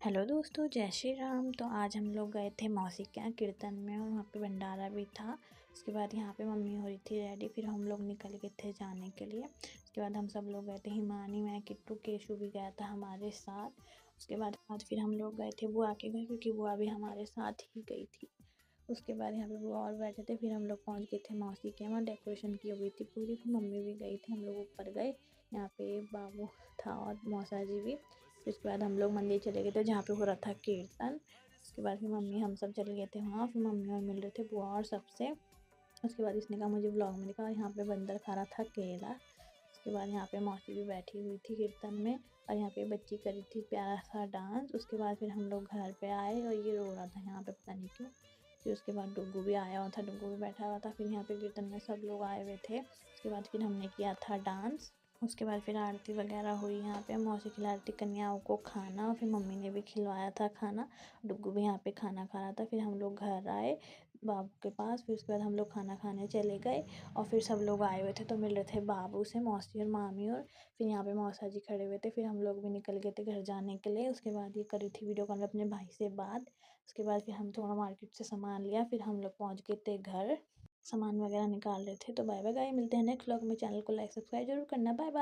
Hello दोस्तों, जय श्री राम। तो आज हम लोग गए थे मौसी के यहाँ कीर्तन में और वहाँ पे भंडारा भी था। उसके बाद यहाँ पे मम्मी हो रही थी रेडी, फिर हम लोग निकल गए थे जाने के लिए। उसके बाद हम सब लोग गए थे, हिमानी, मैं, किट्टू, केशु भी गया था हमारे साथ। उसके बाद फिर हम लोग गए थे बुआ के घर, क्योंकि बुआ भी हमारे साथ ही गई थी। उसके बाद यहाँ पे बुआ और बैठे थे, फिर हम लोग पहुँच गए थे मौसी के वहाँ। डेकोरेशन की हुई थी पूरी, फिर मम्मी भी गई थी, हम लोग ऊपर गए। यहाँ पे बाबू था और मौसा जी भी। फिर उसके बाद हम लोग मंदिर चले गए थे जहाँ पे हो रहा था कीर्तन। उसके बाद फिर मम्मी हम सब चले गए थे वहाँ, फिर मम्मी और मिल रहे थे बुआ और सबसे। उसके बाद इसने कहा मुझे ब्लॉग में दिखा, यहाँ पे बंदर खा रहा था केला। उसके बाद यहाँ पे मौसी भी बैठी हुई थी कीर्तन में, और यहाँ पे बच्ची करी थी प्यारा सा डांस। उसके बाद फिर हम लोग घर पे आए और ये रो रहा था यहाँ पे, पता नहीं क्यों। फिर उसके बाद डुग्गू भी आया हुआ था, डुग्गू भी बैठा हुआ था। फिर यहाँ पे कीर्तन में सब लोग आए हुए थे। उसके बाद फिर हमने किया था डांस। उसके बाद फिर आरती वगैरह हुई। यहाँ पे मौसी खिला रही थी कन्याओं को खाना, और फिर मम्मी ने भी खिलवाया था खाना। डुग्गू भी यहाँ पे खाना खा रहा था। फिर हम लोग घर आए बाबू के पास। फिर उसके बाद हम लोग खाना खाने चले गए, और फिर सब लोग आए हुए थे तो मिल रहे थे बाबू से, मौसी और मामी। और फिर यहाँ पे मौसा जी खड़े हुए थे। फिर हम लोग भी निकल गए थे घर जाने के लिए। उसके बाद ये करी थी वीडियो कॉल में अपने भाई से बात। उसके बाद फिर हम थोड़ा मार्केट से सामान लिया, फिर हम लोग पहुँच गए थे घर। सामान वगैरह निकाल रहे थे। तो बाय बाय गाइस, मिलते हैं नेक्स्ट व्लॉग में। चैनल को लाइक सब्सक्राइब जरूर करना। Bye bye.